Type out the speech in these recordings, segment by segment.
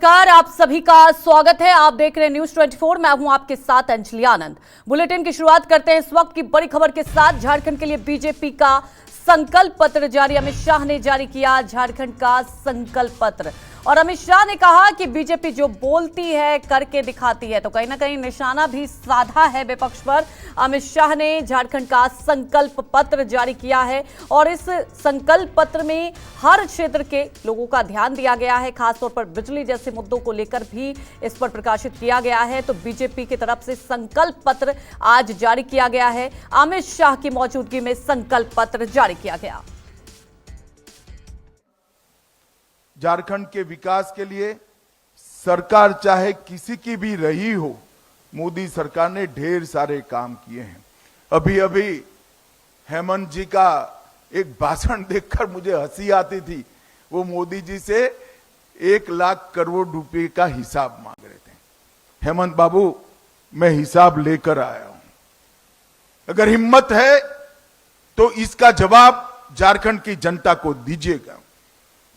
नमस्कार, आप सभी का स्वागत है। आप देख रहे हैं न्यूज 24। मैं हूं आपके साथ अंजलि आनंद। बुलेटिन की शुरुआत करते हैं इस वक्त की बड़ी खबर के साथ। झारखंड के लिए बीजेपी का संकल्प पत्र जारी। अमित शाह ने जारी किया झारखंड का संकल्प पत्र और अमित शाह ने कहा कि बीजेपी जो बोलती है करके दिखाती है, तो कहीं ना कहीं निशाना भी साधा है विपक्ष पर। अमित शाह ने झारखंड का संकल्प पत्र जारी किया है और इस संकल्प पत्र में हर क्षेत्र के लोगों का ध्यान दिया गया है, खासतौर पर बिजली जैसे मुद्दों को लेकर भी इस पर प्रकाशित किया गया है। तो बीजेपी की तरफ से संकल्प पत्र आज जारी किया गया है। अमित शाह की मौजूदगी में संकल्प पत्र जारी किया गया। झारखंड के विकास के लिए सरकार चाहे किसी की भी रही हो, मोदी सरकार ने ढेर सारे काम किए हैं। अभी अभी हेमंत जी का एक भाषण देखकर मुझे हंसी आती थी। वो मोदी जी से 1 लाख करोड़ रुपए का हिसाब मांग रहे थे। हेमंत बाबू, मैं हिसाब लेकर आया हूं। अगर हिम्मत है तो इसका जवाब झारखंड की जनता को दीजिएगा।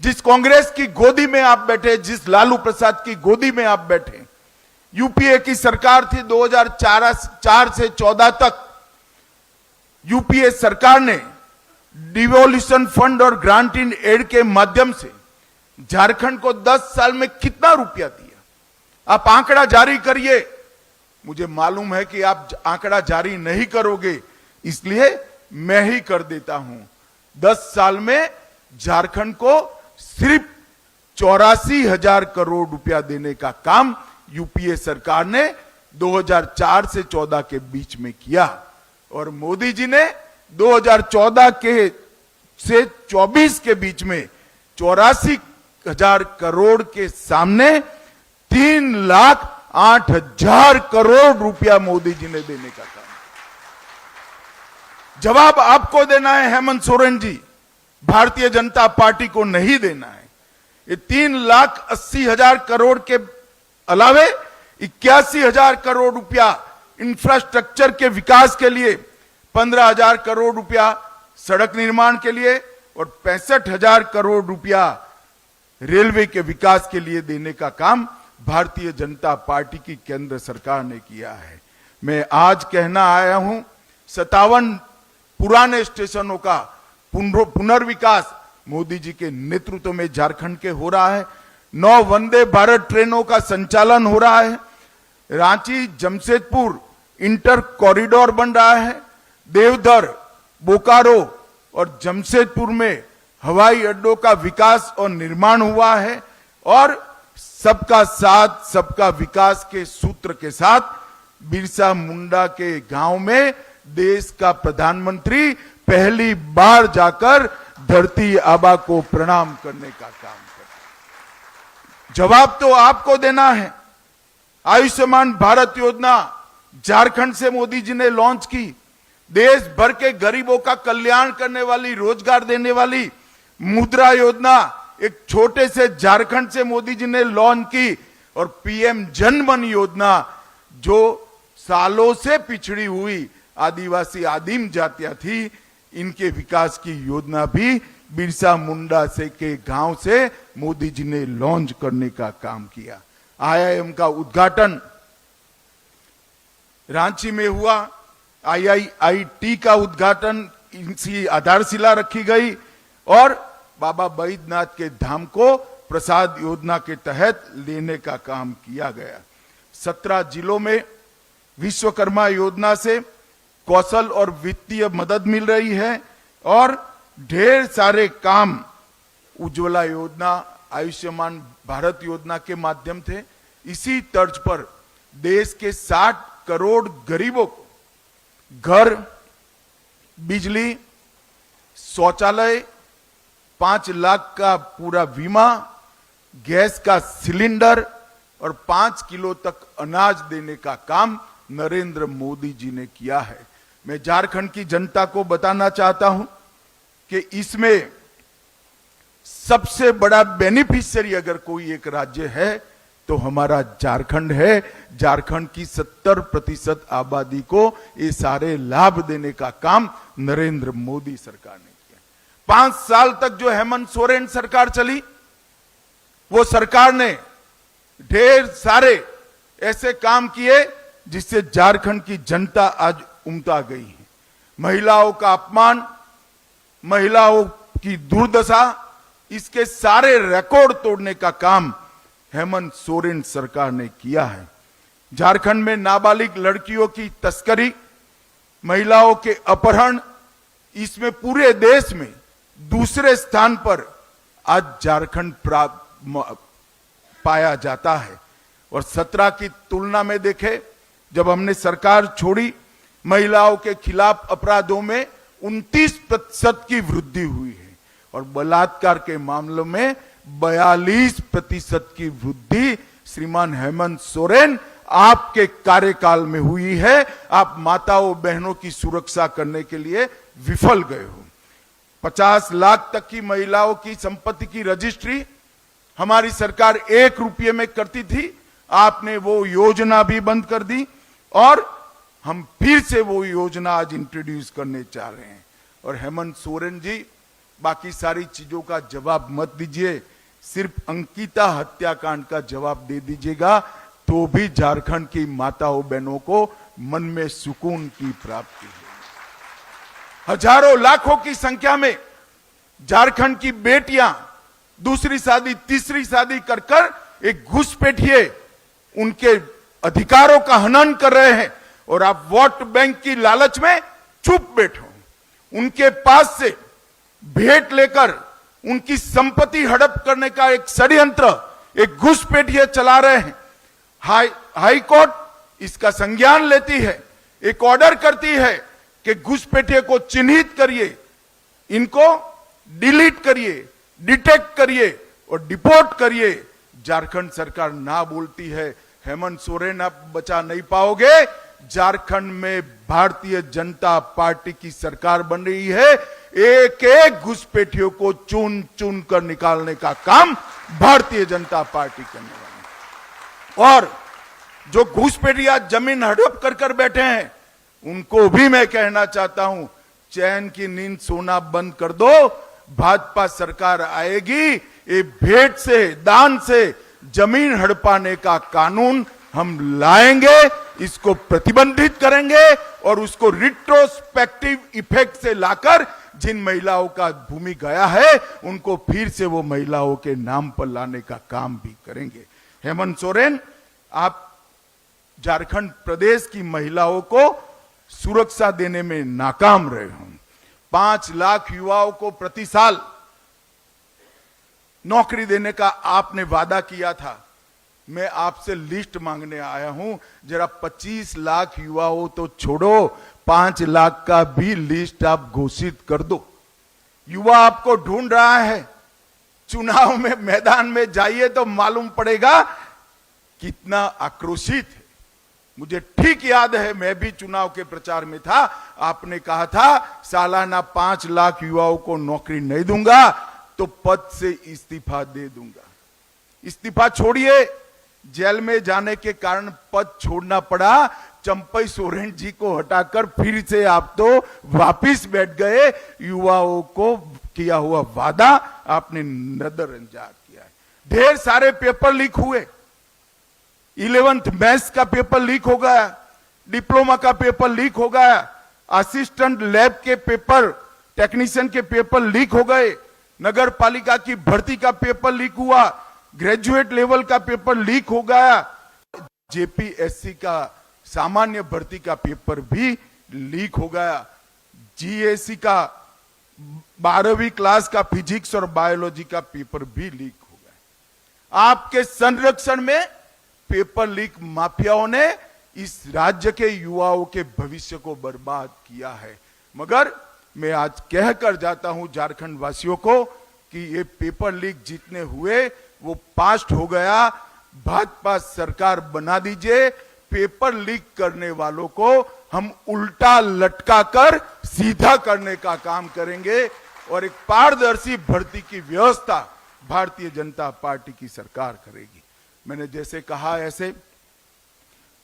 जिस कांग्रेस की गोदी में आप बैठे, जिस लालू प्रसाद की गोदी में आप बैठे, यूपीए की सरकार थी 2004 से 14 तक। यूपीए सरकार ने डिवोल्यूशन फंड और ग्रांट इन एड के माध्यम से झारखंड को 10 साल में कितना रुपया दिया? आप आंकड़ा जारी करिए। मुझे मालूम है कि आप आंकड़ा जारी नहीं करोगे, इसलिए मैं ही कर देता हूं। 10 साल में झारखंड को सिर्फ 84,000 करोड़ रुपया देने का काम यूपीए सरकार ने 2004 से 14 के बीच में किया और मोदी जी ने 2014 के से 24 के बीच में 84,000 करोड़ के सामने 3,08,000 करोड़ रुपया मोदी जी ने देने का काम। जवाब आपको देना है हेमंत सोरेन जी, भारतीय जनता पार्टी को नहीं देना है। ये 3,80,000 करोड़ के अलावे 81,000 करोड़ रुपया इंफ्रास्ट्रक्चर के विकास के लिए, 15,000 करोड़ रुपया सड़क निर्माण के लिए और 65,000 करोड़ रुपया रेलवे के विकास के लिए देने का काम भारतीय जनता पार्टी की केंद्र सरकार ने किया है। मैं आज कहना आया हूं, 57 पुराने स्टेशनों का पुनर्विकास मोदी जी के नेतृत्व में झारखंड के हो रहा है। 9 वंदे भारत ट्रेनों का संचालन हो रहा है। रांची जमशेदपुर इंटर कॉरिडोर बन रहा है। देवधर, बोकारो और जमशेदपुर में हवाई अड्डों का विकास और निर्माण हुआ है और सबका साथ सबका विकास के सूत्र के साथ बिरसा मुंडा के गांव में देश का प्रधानमंत्री पहली बार जाकर धरती आबा को प्रणाम करने का काम कर। जवाब तो आपको देना है। आयुष्मान भारत योजना झारखंड से मोदी जी ने लॉन्च की। देश भर के गरीबों का कल्याण करने वाली, रोजगार देने वाली मुद्रा योजना एक छोटे से झारखंड से मोदी जी ने लॉन्च की और पीएम जनधन योजना जो सालों से पिछड़ी हुई आदिवासी आदिम जातियां थी, इनके विकास की योजना भी बिरसा मुंडा से के गांव से मोदी जी ने लॉन्च करने का काम किया। आईआईएम का उद्घाटन रांची में हुआ। आईआईटी का उद्घाटन, इनकी आधारशिला रखी गई और बाबा बैद्यनाथ के धाम को प्रसाद योजना के तहत लेने का काम किया गया। 17 जिलों में विश्वकर्मा योजना से कौशल और वित्तीय मदद मिल रही है और ढेर सारे काम उज्ज्वला योजना, आयुष्मान भारत योजना के माध्यम थे। इसी तर्ज पर देश के 60 करोड़ गरीबों को घर, बिजली, शौचालय, 5 लाख का पूरा बीमा, गैस का सिलेंडर और 5 किलो तक अनाज देने का काम नरेंद्र मोदी जी ने किया है। मैं झारखंड की जनता को बताना चाहता हूं कि इसमें सबसे बड़ा बेनिफिशियरी अगर कोई एक राज्य है तो हमारा झारखंड है। झारखंड की 70% आबादी को ये सारे लाभ देने का काम नरेंद्र मोदी सरकार ने किया। 5 साल तक जो हेमंत सोरेन सरकार चली, वो सरकार ने ढेर सारे ऐसे काम किए जिससे झारखंड की जनता आज उमटा गई है। महिलाओं का अपमान, महिलाओं की दुर्दशा, इसके सारे रिकॉर्ड तोड़ने का काम हेमंत सोरेन सरकार ने किया है। झारखंड में नाबालिग लड़कियों की तस्करी, महिलाओं के अपहरण, इसमें पूरे देश में दूसरे स्थान पर आज झारखंड पाया जाता है। और 17 की तुलना में देखें, जब हमने सरकार छोड़ी, महिलाओं के खिलाफ अपराधों में 29% की वृद्धि हुई है और बलात्कार के मामलों में 42% की वृद्धि श्रीमान हेमंत सोरेन आपके कार्यकाल में हुई है। आप माताओं बहनों की सुरक्षा करने के लिए विफल गए हो। 50 लाख तक की महिलाओं की संपत्ति की रजिस्ट्री हमारी सरकार 1 रुपये में करती थी, आपने वो योजना भी बंद कर दी और हम फिर से वो योजना आज इंट्रोड्यूस करने चाह रहे हैं। और हेमंत सोरेन जी, बाकी सारी चीजों का जवाब मत दीजिए, सिर्फ अंकिता हत्याकांड का जवाब दे दीजिएगा तो भी झारखंड की माताओं बहनों को मन में सुकून की प्राप्ति है। हजारों लाखों की संख्या में झारखंड की बेटियां दूसरी शादी तीसरी शादी कर कर एक घुसपैठिए उनके अधिकारों का हनन कर रहे हैं और आप वोट बैंक की लालच में चुप बैठो। उनके पास से भेंट लेकर उनकी संपत्ति हड़प करने का एक षड्यंत्र एक घुसपैठिए चला रहे हैं। हाई कोर्ट इसका संज्ञान लेती है, एक ऑर्डर करती है कि घुसपैठिए को चिन्हित करिए, इनको डिलीट करिए, डिटेक्ट करिए और डिपोर्ट करिए। झारखंड सरकार ना बोलती है। हेमंत सोरेन आप बचा नहीं पाओगे। झारखंड में भारतीय जनता पार्टी की सरकार बन रही है। एक एक घुसपैठियों को चुन चुन कर निकालने का काम भारतीय जनता पार्टी करने वाली। और जो घुसपैठिया जमीन हड़प कर कर बैठे हैं उनको भी मैं कहना चाहता हूं, चैन की नींद सोना बंद कर दो। भाजपा सरकार आएगी, ये भेंट से दान से जमीन हड़पाने का कानून हम लाएंगे, इसको प्रतिबंधित करेंगे और उसको रिट्रोस्पेक्टिव इफेक्ट से लाकर जिन महिलाओं का भूमि गया है उनको फिर से वो महिलाओं के नाम पर लाने का काम भी करेंगे। हेमंत सोरेन, आप झारखंड प्रदेश की महिलाओं को सुरक्षा देने में नाकाम रहे हो। 5 लाख युवाओं को प्रति साल नौकरी देने का आपने वादा किया था। मैं आपसे लिस्ट मांगने आया हूं, जरा 25 लाख युवाओं तो छोड़ो, 5 लाख का भी लिस्ट आप घोषित कर दो। युवा आपको ढूंढ रहा है। चुनाव में मैदान में जाइए तो मालूम पड़ेगा कितना आक्रोशित है। मुझे ठीक याद है, मैं भी चुनाव के प्रचार में था, आपने कहा था सालाना 5 लाख युवाओं को नौकरी नहीं दूंगा तो पद से इस्तीफा दे दूंगा। इस्तीफा छोड़िए, जेल में जाने के कारण पद छोड़ना पड़ा। चंपई सोरेन जी को हटाकर फिर से आप तो वापिस बैठ गए। युवाओं को किया हुआ वादा आपने नजरअंदाज किया है। ढेर सारे पेपर लीक हुए। 11th मैथ्स का पेपर लीक हो गया, डिप्लोमा का पेपर लीक हो गया, असिस्टेंट लैब के पेपर, टेक्नीशियन के पेपर लीक हो गए, नगर पालिका की भर्ती का पेपर लीक हुआ, ग्रेजुएट लेवल का पेपर लीक हो गया, जेपीएससी का सामान्य भर्ती का पेपर भी लीक हो गया, जीएससी का 12वीं क्लास का फिजिक्स और बायोलॉजी का पेपर भी लीक हो गया। आपके संरक्षण में पेपर लीक माफियाओं ने इस राज्य के युवाओं के भविष्य को बर्बाद किया है। मगर मैं आज कहकर जाता हूं झारखंड वासियों को कि ये पेपर लीक जितने हुए वो पास्ट हो गया। भाजपा सरकार बना दीजिए। पेपर लीक करने वालों को हम उल्टा लटका कर सीधा करने का काम करेंगे और एक पारदर्शी भर्ती की व्यवस्था भारतीय जनता पार्टी की सरकार करेगी। मैंने जैसे कहा ऐसे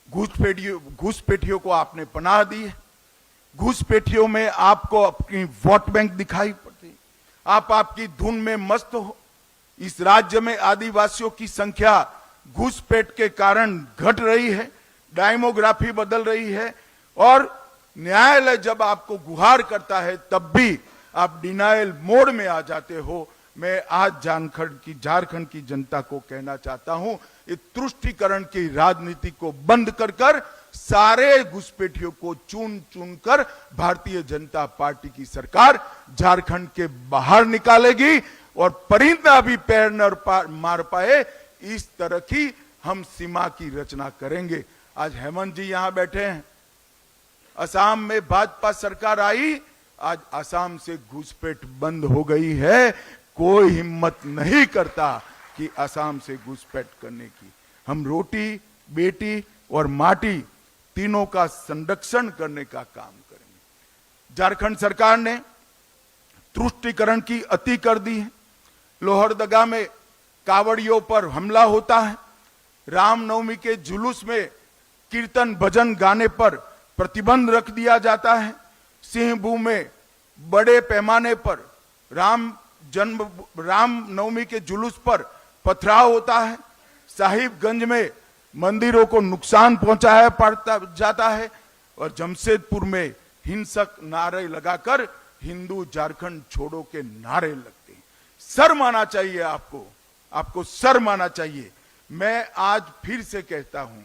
घुसपैठियों को आपने पनाह दी है। घुसपैठियों में आपको अपनी वोट बैंक दिखाई पड़ती, आप आपकी धुन में मस्त हो। इस राज्य में आदिवासियों की संख्या घुसपैठ के कारण घट रही है, डेमोग्राफी बदल रही है, और न्यायालय जब आपको गुहार करता है तब भी आप डिनायल मोड में आ जाते हो। मैं आज झारखंड की जनता को कहना चाहता हूं, इस तुष्टीकरण की राजनीति को बंद कर सारे घुसपैठियों को चुन चुन कर भारतीय जनता पार्टी की सरकार झारखंड के बाहर निकालेगी, और परिंदा भी पैर न मार पाए इस तरह की हम सीमा की रचना करेंगे। आज हेमंत जी यहां बैठे हैं, असम में भाजपा सरकार आई, आज असम से घुसपैठ बंद हो गई है। कोई हिम्मत नहीं करता कि असम से घुसपैठ करने की। हम रोटी, बेटी और माटी तीनों का संरक्षण करने का काम करेंगे। झारखंड सरकार ने तुष्टीकरण की अति कर दी है। लोहरदगा में कावड़ियों पर हमला होता है, रामनवमी के जुलूस में कीर्तन भजन गाने पर प्रतिबंध रख दिया जाता है, सिंहभूम में बड़े पैमाने पर रामनवमी के जुलूस पर पथराव होता है, साहिबगंज में मंदिरों को नुकसान पहुंचाया पड़ता जाता है, और जमशेदपुर में हिंसक नारे लगाकर हिंदू झारखंड छोड़ो के नारे लगते हैं। शर्म आना चाहिए आपको शर्म आना चाहिए। मैं आज फिर से कहता हूं,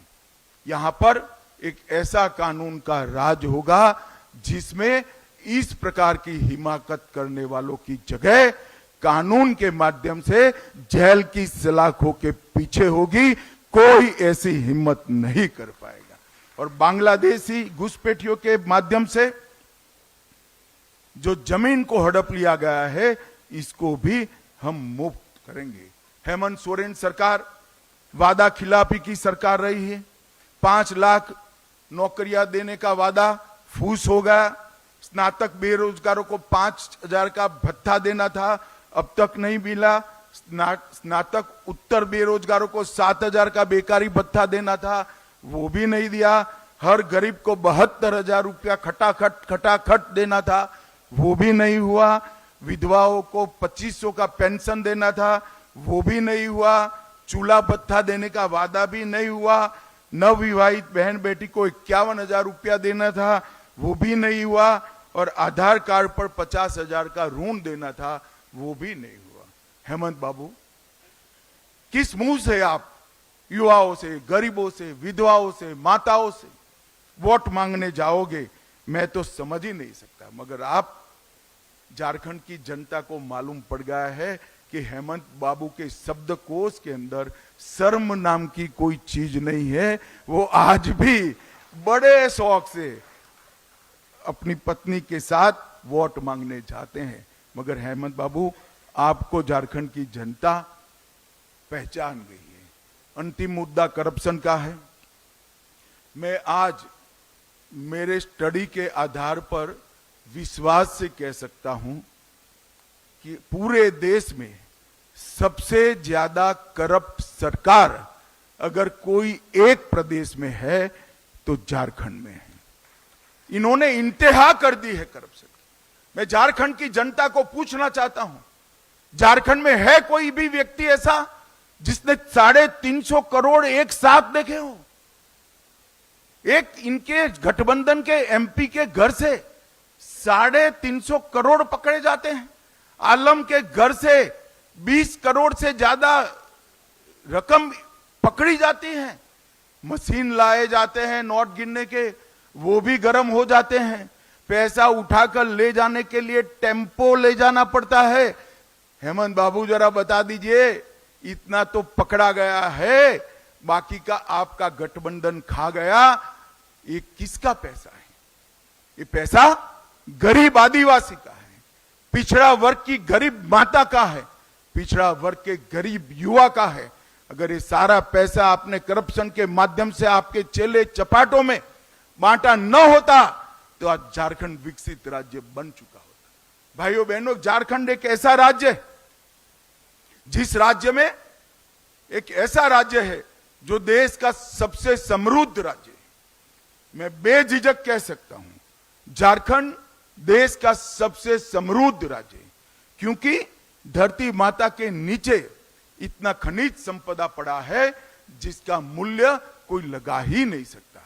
यहां पर एक ऐसा कानून का राज होगा जिसमें इस प्रकार की हिमाकत करने वालों की जगह कानून के माध्यम से जेल की सलाखों के पीछे होगी। कोई ऐसी हिम्मत नहीं कर पाएगा। और बांग्लादेशी घुसपैठियों के माध्यम से जो जमीन को हड़प लिया गया है, इसको भी हम मुक्त करेंगे। हेमंत सोरेन सरकार वादा खिलाफी की सरकार रही है। 5 लाख नौकरियां देने का वादा फूस हो गया। स्नातक बेरोजगारों को 5,000 का भत्ता देना था, अब तक नहीं मिला। स्नातक उत्तर बेरोजगारों को 7,000 का बेकारी भत्ता देना था, वो भी नहीं दिया। हर गरीब को 72,000 रुपया खटाखट देना था, वो भी नहीं हुआ। विधवाओं को 2,500 का पेंशन देना था, वो भी नहीं हुआ। चूल्हा भत्ता देने का वादा भी नहीं हुआ। नवविवाहित बहन बेटी को 51,000 रुपया देना था, वो भी नहीं हुआ। और आधार कार्ड पर 50,000 का ऋण देना था, वो भी नहीं हुआ। हेमंत बाबू, किस मुंह से आप युवाओं से, गरीबों से, विधवाओं से, माताओं से वोट मांगने जाओगे, मैं तो समझ ही नहीं सकता। मगर आप, झारखंड की जनता को मालूम पड़ गया है कि हेमंत बाबू के शब्दकोश के अंदर शर्म नाम की कोई चीज नहीं है। वो आज भी बड़े शौक से अपनी पत्नी के साथ वोट मांगने जाते हैं। मगर हेमंत बाबू, आपको झारखंड की जनता पहचान गई है। अंतिम मुद्दा करप्शन का है। मैं आज मेरे स्टडी के आधार पर विश्वास से कह सकता हूं कि पूरे देश में सबसे ज्यादा करप्ट सरकार अगर कोई एक प्रदेश में है तो झारखंड में है। इन्होंने इंतहा कर दी है करप्शन। मैं झारखंड की जनता को पूछना चाहता हूं, झारखंड में है कोई भी व्यक्ति ऐसा जिसने 350 करोड़ एक साथ देखे हो? एक इनके गठबंधन के एमपी के घर से 350 करोड़ पकड़े जाते हैं। आलम के घर से 20 करोड़ से ज्यादा रकम पकड़ी जाती है। मशीन लाए जाते हैं नोट गिनने के, वो भी गर्म हो जाते हैं। पैसा उठाकर ले जाने के लिए टेम्पो ले जाना पड़ता है। हेमंत बाबू, जरा बता दीजिए, इतना तो पकड़ा गया है, बाकी का आपका गठबंधन खा गया। ये किसका पैसा है? ये पैसा गरीब आदिवासी का है, पिछड़ा वर्ग की गरीब माता का है, पिछड़ा वर्ग के गरीब युवा का है। अगर ये सारा पैसा आपने करप्शन के माध्यम से आपके चेले चपाटों में बांटा न होता तो आज झारखंड विकसित राज्य बन चुका होता। भाइयों बहनों, झारखंड एक ऐसा राज्य है जिस राज्य में एक ऐसा राज्य है जो देश का सबसे समृद्ध राज्य है। मैं बेझिझक कह सकता हूं, झारखंड देश का सबसे समृद्ध राज्य है, क्योंकि धरती माता के नीचे इतना खनिज संपदा पड़ा है जिसका मूल्य कोई लगा ही नहीं सकता।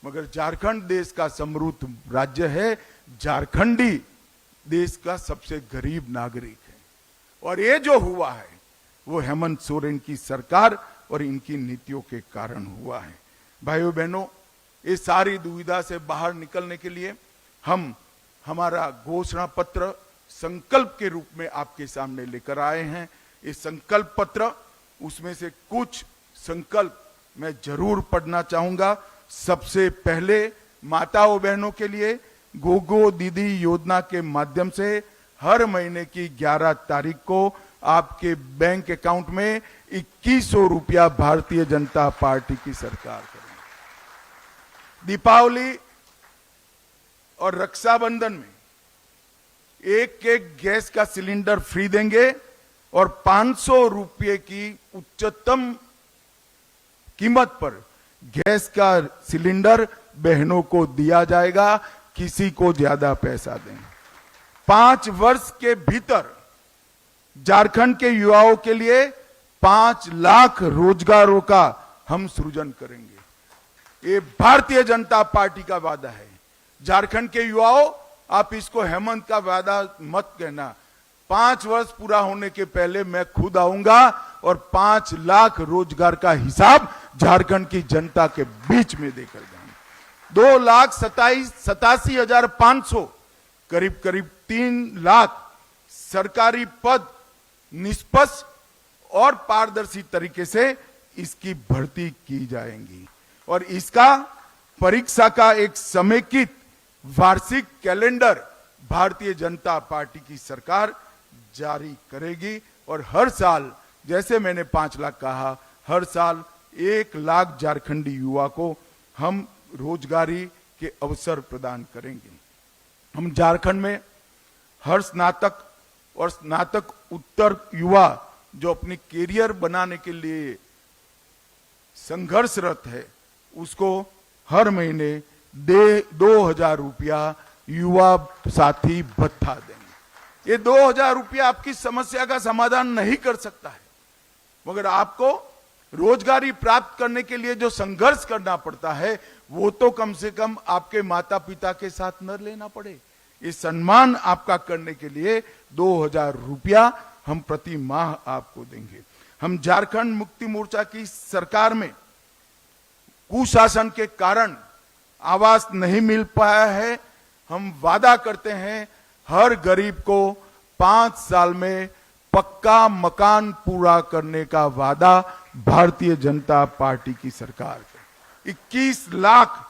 मगर झारखंड देश का समृद्ध राज्य है, झारखंडी देश का सबसे गरीब नागरिक है, और ये जो हुआ है वो हेमंत सोरेन की सरकार और इनकी नीतियों के कारण हुआ है। भाइयों बहनों, ये सारी दुविधा से बाहर निकलने के लिए हम हमारा घोषणा पत्र संकल्प के रूप में आपके सामने लेकर आए हैं। ये संकल्प पत्र, उसमें से कुछ संकल्प मैं जरूर पढ़ना चाहूंगा। सबसे पहले माताओं बहनों के लिए गोगो दीदी योजना के माध्यम से हर महीने की 11 तारीख को आपके बैंक अकाउंट में 2100 रुपया भारतीय जनता पार्टी की सरकार करेगी। दीपावली और रक्षाबंधन में एक गैस का सिलेंडर फ्री देंगे और 500 रुपये की उच्चतम कीमत पर गैस का सिलेंडर बहनों को दिया जाएगा, किसी को ज्यादा पैसा देंगे। 5 वर्ष के भीतर झारखंड के युवाओं के लिए 5 लाख रोजगारों का हम सृजन करेंगे। ये भारतीय जनता पार्टी का वादा है। झारखंड के युवाओं, आप इसको हेमंत का वादा मत कहना। 5 वर्ष पूरा होने के पहले मैं खुद आऊंगा और 5 लाख रोजगार का हिसाब झारखंड की जनता के बीच में देकर जाऊंगा। 2,87,500 करीब 3 लाख सरकारी पद निष्पक्ष और पारदर्शी तरीके से इसकी भर्ती की जाएंगी और इसका परीक्षा का एक समेकित वार्षिक कैलेंडर भारतीय जनता पार्टी की सरकार जारी करेगी और हर साल, जैसे मैंने 5 लाख कहा, हर साल 1 लाख झारखंडी युवा को हम रोजगारी के अवसर प्रदान करेंगे। हम झारखंड में हर स्नातक और स्नातक उत्तर युवा जो अपनी कैरियर बनाने के लिए संघर्षरत है, उसको हर महीने 2,000 रुपया युवा साथी भत्ता देंगे। ये 2,000 रुपया आपकी समस्या का समाधान नहीं कर सकता है, मगर आपको रोजगारी प्राप्त करने के लिए जो संघर्ष करना पड़ता है वो तो कम से कम आपके माता पिता के साथ न लेना पड़े। ये सम्मान आपका करने के लिए 2,000 रुपया हम प्रति माह आपको देंगे। हम झारखंड मुक्ति मोर्चा की सरकार में कुशासन के कारण आवास नहीं मिल पाया है। हम वादा करते हैं हर गरीब को 5 साल में पक्का मकान पूरा करने का वादा भारतीय जनता पार्टी की सरकार का। 21 लाख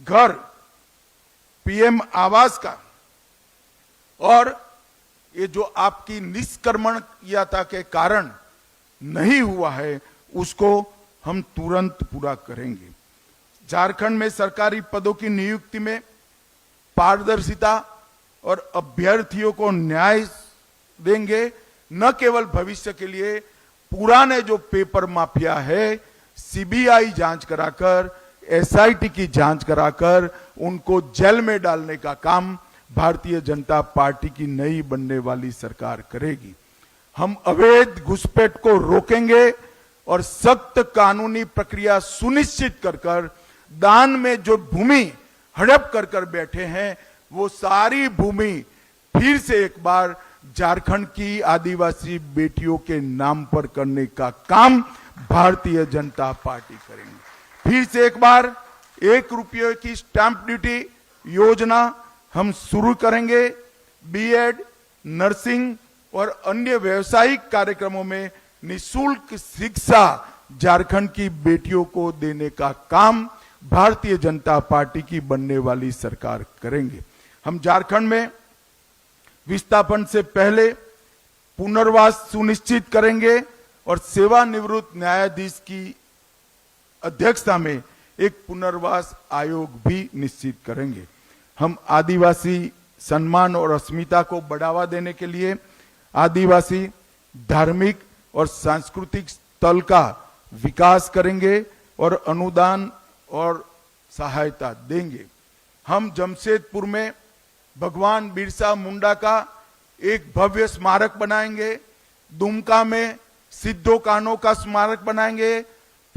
घर पीएम आवास का और ये जो आपकी निष्कर्मणीयता के कारण नहीं हुआ है उसको हम तुरंत पूरा करेंगे। झारखंड में सरकारी पदों की नियुक्ति में पारदर्शिता और अभ्यर्थियों को न्याय देंगे। न केवल भविष्य के लिए, पुराने जो पेपर माफिया है सीबीआई जांच कराकर, एसआईटी की जांच कराकर उनको जेल में डालने का काम भारतीय जनता पार्टी की नई बनने वाली सरकार करेगी। हम अवैध घुसपैठ को रोकेंगे और सख्त कानूनी प्रक्रिया सुनिश्चित कर दान में जो भूमि हड़प कर बैठे हैं वो सारी भूमि फिर से एक बार झारखंड की आदिवासी बेटियों के नाम पर करने का काम भारतीय जनता पार्टी करेंगे। फिर से एक बार 1 रुपये की स्टैंप ड्यूटी योजना हम शुरू करेंगे। बीएड, नर्सिंग और अन्य व्यावसायिक कार्यक्रमों में निःशुल्क शिक्षा झारखंड की बेटियों को देने का काम भारतीय जनता पार्टी की बनने वाली सरकार करेंगे। हम झारखंड में विस्थापन से पहले पुनर्वास सुनिश्चित करेंगे और सेवानिवृत्त न्यायाधीश की अध्यक्षता में एक पुनर्वास आयोग भी निश्चित करेंगे। हम आदिवासी सम्मान और अस्मिता को बढ़ावा देने के लिए आदिवासी धार्मिक और सांस्कृतिक स्थल का विकास करेंगे और अनुदान और सहायता देंगे। हम जमशेदपुर में भगवान बिरसा मुंडा का एक भव्य स्मारक बनाएंगे। दुमका में सिद्धो कान्हो का स्मारक बनाएंगे।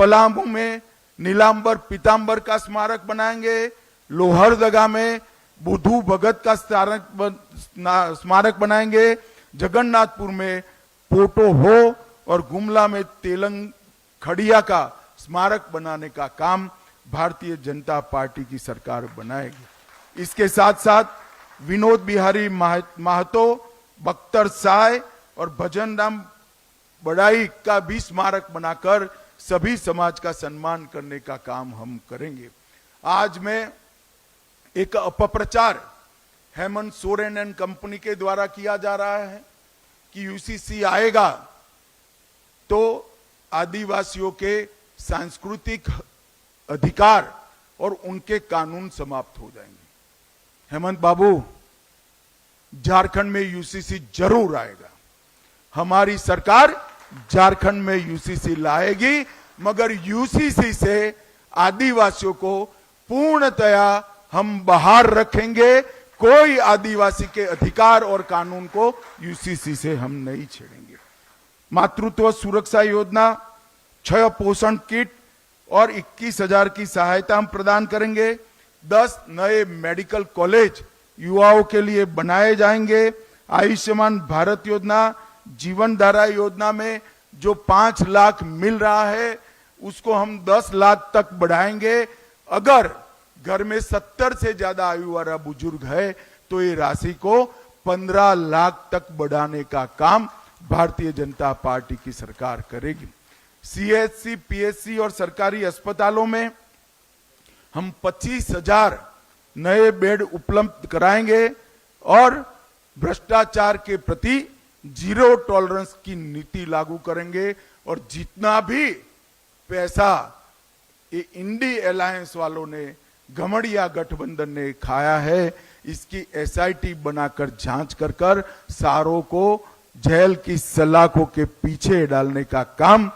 पलामू में नीलांबर पीतांबर का स्मारक बनाएंगे, लोहरदगा में बुद्धू भगत का स्मारक बनाएंगे, जगन्नाथपुर में पोटो हो और गुमला में तेलंग खड़िया का स्मारक बनाने का काम भारतीय जनता पार्टी की सरकार बनाएगी। इसके साथ साथ विनोद बिहारी महतो, बख्तर साय और भजन राम बड़ाई का भी स्मारक बनाकर सभी समाज का सम्मान करने का काम हम करेंगे। आज में एक अपप्रचार हेमंत सोरेन एंड कंपनी के द्वारा किया जा रहा है कि यूसीसी आएगा तो आदिवासियों के सांस्कृतिक अधिकार और उनके कानून समाप्त हो जाएंगे। हेमंत बाबू, झारखंड में यूसीसी जरूर आएगा। हमारी सरकार झारखंड में यूसीसी लाएगी, मगर यूसीसी से आदिवासियों को पूर्णतया हम बाहर रखेंगे। कोई आदिवासी के अधिकार और कानून को यूसीसी से हम नहीं छेड़ेंगे। मातृत्व सुरक्षा योजना, 6 पोषण किट और 21,000 की सहायता हम प्रदान करेंगे। 10 नए मेडिकल कॉलेज युवाओं के लिए बनाए जाएंगे। आयुष्मान भारत योजना, जीवन धारा योजना में जो 5 लाख मिल रहा है उसको हम 10 लाख तक बढ़ाएंगे। अगर घर में 70 से ज्यादा आयु वाला बुजुर्ग है तो ये राशि को 15 लाख तक बढ़ाने का काम भारतीय जनता पार्टी की सरकार करेगी। सीएचसी, पीएचसी और सरकारी अस्पतालों में हम 25,000 नए बेड उपलब्ध कराएंगे और भ्रष्टाचार के प्रति जीरो टॉलरेंस की नीति लागू करेंगे। और जितना भी पैसा ये इंडी अलायंस वालों ने, घमड़िया गठबंधन ने खाया है, इसकी एसआईटी बनाकर जांच कर सारों को जेल की सलाखों के पीछे डालने का काम